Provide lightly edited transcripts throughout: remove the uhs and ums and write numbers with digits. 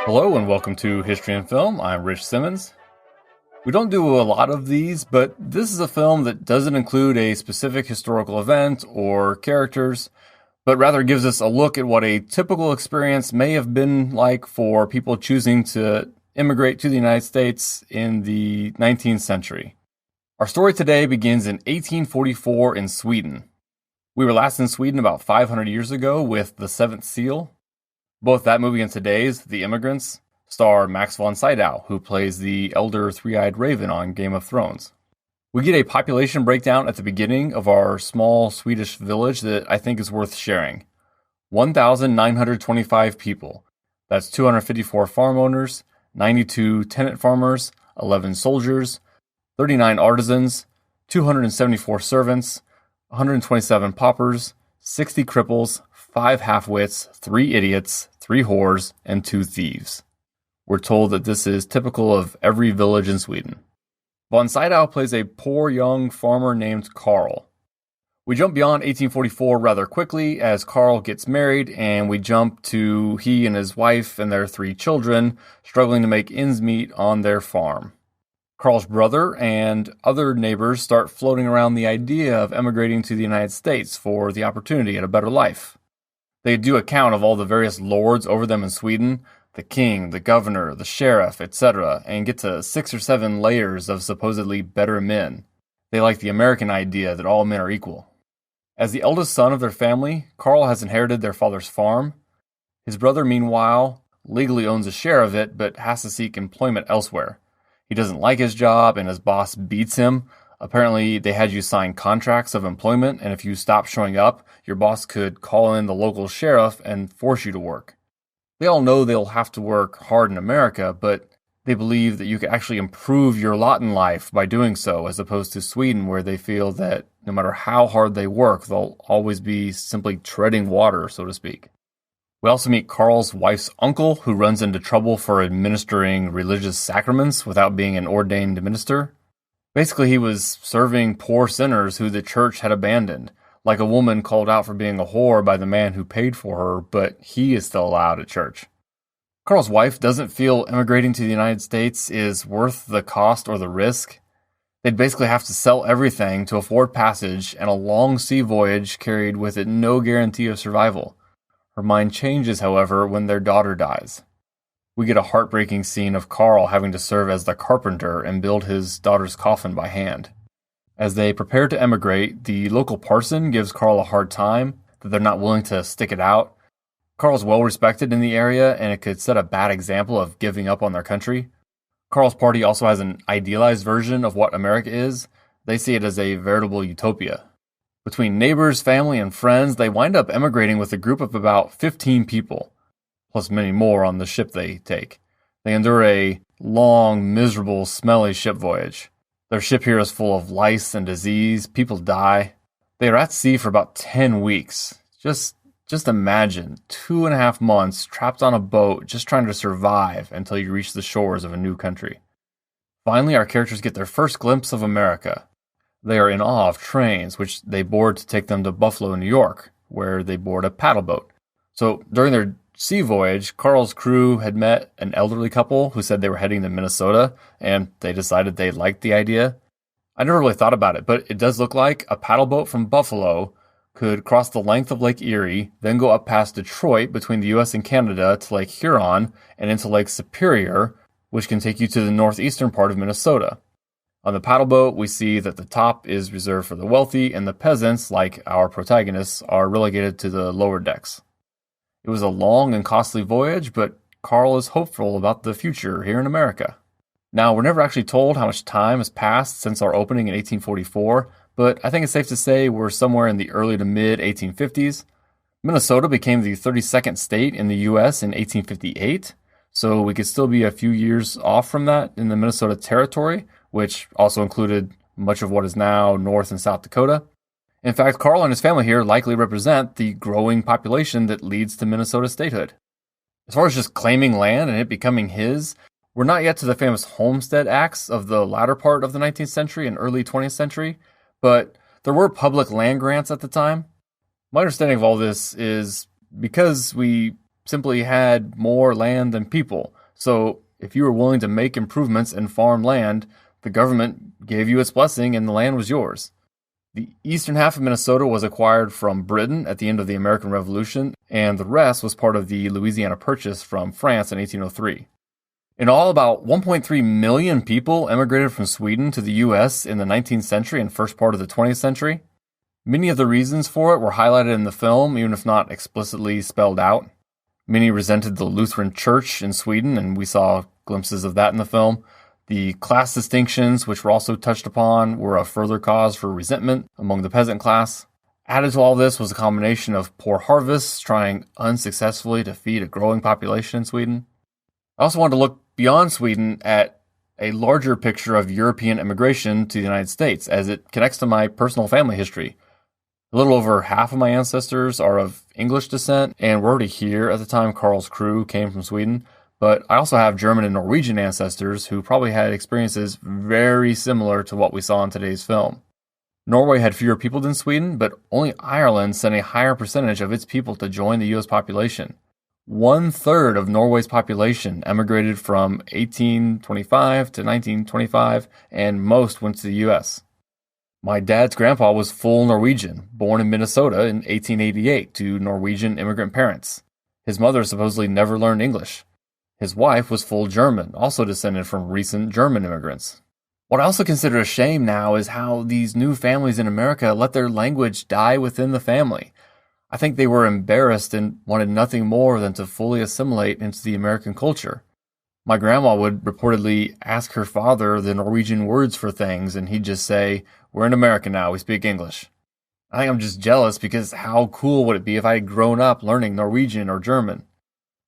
Hello and welcome to History and Film. I'm Rich Simmons. We don't do a lot of these, but this is a film that doesn't include a specific historical event or characters, but rather gives us a look at what a typical experience may have been like for people choosing to immigrate to the United States in the 19th century. Our story today begins in 1844 in Sweden. We were last in Sweden about 500 years ago with The Seventh Seal. Both that movie and today's, The Immigrants, star Max von Sydow, who plays the elder three-eyed raven on Game of Thrones. We get a population breakdown at the beginning of our small Swedish village that I think is worth sharing. 1,925 people. That's 254 farm owners, 92 tenant farmers, 11 soldiers, 39 artisans, 274 servants, 127 paupers, 60 cripples, 5 half-wits, 3 idiots, 3 whores, and 2 thieves. We're told that this is typical of every village in Sweden. Von Sydow plays a poor young farmer named Karl. We jump beyond 1844 rather quickly as Karl gets married, and we jump to he and his wife and their 3 children struggling to make ends meet on their farm. Karl's brother and other neighbors start floating around the idea of emigrating to the United States for the opportunity at a better life. They do account of all the various lords over them in Sweden, the king, the governor, the sheriff, etc., and get to 6 or 7 layers of supposedly better men. They like the American idea that all men are equal. As the eldest son of their family, Karl has inherited their father's farm. His brother, meanwhile, legally owns a share of it, but has to seek employment elsewhere. He doesn't like his job, and his boss beats him. Apparently, they had you sign contracts of employment, and if you stop showing up, your boss could call in the local sheriff and force you to work. They all know they'll have to work hard in America, but they believe that you can actually improve your lot in life by doing so, as opposed to Sweden, where they feel that no matter how hard they work, they'll always be simply treading water, so to speak. We also meet Karl's wife's uncle, who runs into trouble for administering religious sacraments without being an ordained minister. Basically, he was serving poor sinners who the church had abandoned, like a woman called out for being a whore by the man who paid for her, but he is still allowed at church. Karl's wife doesn't feel immigrating to the United States is worth the cost or the risk. They'd basically have to sell everything to afford passage, and a long sea voyage carried with it no guarantee of survival. Her mind changes, however, when their daughter dies. We get a heartbreaking scene of Karl having to serve as the carpenter and build his daughter's coffin by hand. As they prepare to emigrate, the local parson gives Karl a hard time, that they're not willing to stick it out. Karl's well respected in the area, and it could set a bad example of giving up on their country. Karl's party also has an idealized version of what America is. They see it as a veritable utopia. Between neighbors, family, and friends, they wind up emigrating with a group of about 15 people, plus many more on the ship they take. They endure a long, miserable, smelly ship voyage. Their ship here is full of lice and disease. People die. They are at sea for about 10 weeks. Just imagine 2.5 months trapped on a boat just trying to survive until you reach the shores of a new country. Finally, our characters get their first glimpse of America. They are in awe of trains, which they board to take them to Buffalo, New York, where they board a paddle boat. So during their sea voyage, Karl's crew had met an elderly couple who said they were heading to Minnesota, and they decided they liked the idea. I never really thought about it, but it does look like a paddle boat from Buffalo could cross the length of Lake Erie, then go up past Detroit between the U.S. and Canada to Lake Huron and into Lake Superior, which can take you to the northeastern part of Minnesota. On the paddle boat, we see that the top is reserved for the wealthy, and the peasants, like our protagonists, are relegated to the lower decks. It was a long and costly voyage, but Karl is hopeful about the future here in America. Now, we're never actually told how much time has passed since our opening in 1844, but I think it's safe to say we're somewhere in the early to mid-1850s. Minnesota became the 32nd state in the U.S. in 1858, so we could still be a few years off from that in the Minnesota Territory, which also included much of what is now North and South Dakota. In fact, Karl and his family here likely represent the growing population that leads to Minnesota statehood. As far as just claiming land and it becoming his, we're not yet to the famous Homestead Acts of the latter part of the 19th century and early 20th century, but there were public land grants at the time. My understanding of all this is because we simply had more land than people, So if you were willing to make improvements in farm land, the government gave you its blessing and the land was yours. The eastern half of Minnesota was acquired from Britain at the end of the American Revolution, and the rest was part of the Louisiana Purchase from France in 1803. In all, about 1.3 million people emigrated from Sweden to the U.S. in the 19th century and first part of the 20th century. Many of the reasons for it were highlighted in the film, even if not explicitly spelled out. Many resented the Lutheran Church in Sweden, and we saw glimpses of that in the film. The class distinctions, which were also touched upon, were a further cause for resentment among the peasant class. Added to all this was a combination of poor harvests trying unsuccessfully to feed a growing population in Sweden. I also wanted to look beyond Sweden at a larger picture of European immigration to the United States, as it connects to my personal family history. A little over half of my ancestors are of English descent, and were already here at the time Karl's crew came from Sweden. But I also have German and Norwegian ancestors who probably had experiences very similar to what we saw in today's film. Norway had fewer people than Sweden, but only Ireland sent a higher percentage of its people to join the U.S. population. 1/3 of Norway's population emigrated from 1825 to 1925, and most went to the U.S. My dad's grandpa was full Norwegian, born in Minnesota in 1888 to Norwegian immigrant parents. His mother supposedly never learned English. His wife was full German, also descended from recent German immigrants. What I also consider a shame now is how these new families in America let their language die within the family. I think they were embarrassed and wanted nothing more than to fully assimilate into the American culture. My grandma would reportedly ask her father the Norwegian words for things, and he'd just say, "We're in America now, we speak English." I think I'm just jealous because how cool would it be if I had grown up learning Norwegian or German?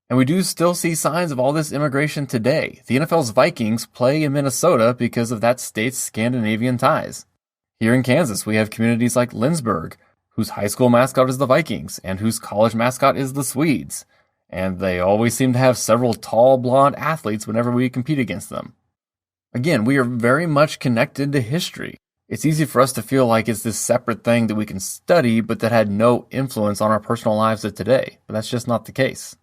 And we do still see signs of all this immigration today. The NFL's Vikings play in Minnesota because of that state's Scandinavian ties. Here in Kansas, we have communities like Lindsborg, whose high school mascot is the Vikings, and whose college mascot is the Swedes. And they always seem to have several tall, blonde athletes whenever we compete against them. Again, we are very much connected to history. It's easy for us to feel like it's this separate thing that we can study, but that had no influence on our personal lives of today. But that's just not the case.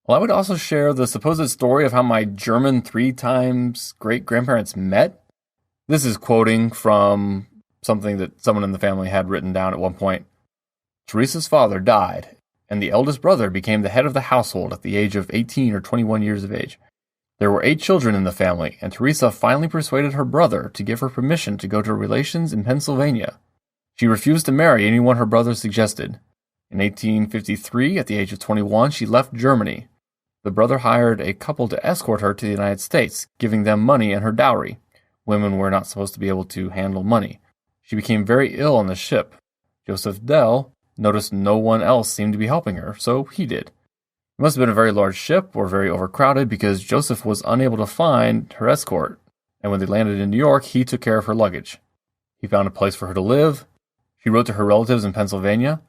Well, I would also share the supposed story of how my German 3 times great-grandparents met. This is quoting from something that someone in the family had written down at one point. Teresa's father died, and the eldest brother became the head of the household at the age of 18 or 21 years of age. There were 8 children in the family, and Teresa finally persuaded her brother to give her permission to go to relations in Pennsylvania. She refused to marry anyone her brother suggested. In 1853, at the age of 21, she left Germany. The brother hired a couple to escort her to the United States, giving them money and her dowry. Women were not supposed to be able to handle money. She became very ill on the ship. Joseph Dell noticed no one else seemed to be helping her, so he did. It must have been a very large ship or very overcrowded because Joseph was unable to find her escort, and when they landed in New York, he took care of her luggage. He found a place for her to live. She wrote to her relatives in Pennsylvania.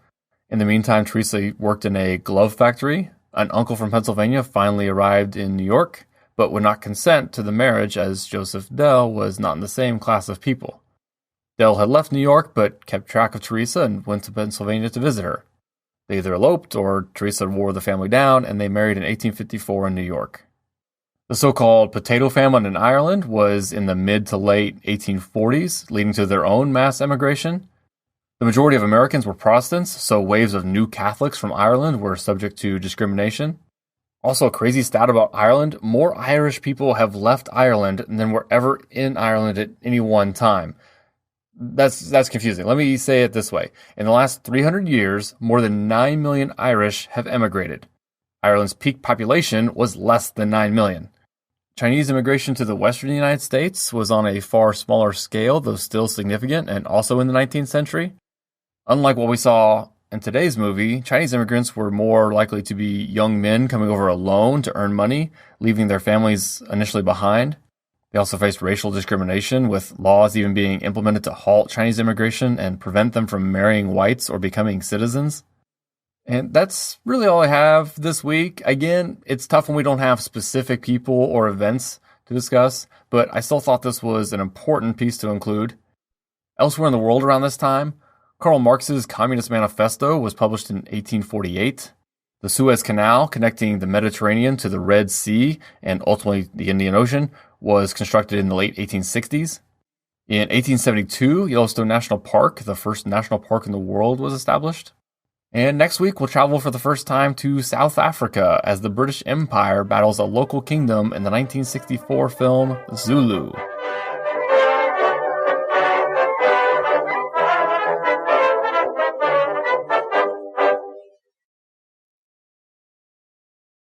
In the meantime, Teresa worked in a glove factory. An uncle from Pennsylvania finally arrived in New York, but would not consent to the marriage as Joseph Dell was not in the same class of people. Dell had left New York, but kept track of Teresa and went to Pennsylvania to visit her. They either eloped or Teresa wore the family down, and they married in 1854 in New York. The so-called potato famine in Ireland was in the mid to late 1840s, leading to their own mass emigration. The majority of Americans were Protestants, so waves of new Catholics from Ireland were subject to discrimination. Also, a crazy stat about Ireland, more Irish people have left Ireland than were ever in Ireland at any one time. That's confusing. Let me say it this way. In the last 300 years, more than 9 million Irish have emigrated. Ireland's peak population was less than 9 million. Chinese immigration to the western United States was on a far smaller scale, though still significant, and also in the 19th century. Unlike what we saw in today's movie, Chinese immigrants were more likely to be young men coming over alone to earn money, leaving their families initially behind. They also faced racial discrimination, with laws even being implemented to halt Chinese immigration and prevent them from marrying whites or becoming citizens. And that's really all I have this week. Again, it's tough when we don't have specific people or events to discuss, but I still thought this was an important piece to include. Elsewhere in the world around this time, Karl Marx's Communist Manifesto was published in 1848. The Suez Canal, connecting the Mediterranean to the Red Sea and ultimately the Indian Ocean, was constructed in the late 1860s. In 1872, Yellowstone National Park, the first national park in the world, was established. And next week, we'll travel for the first time to South Africa as the British Empire battles a local kingdom in the 1964 film Zulu.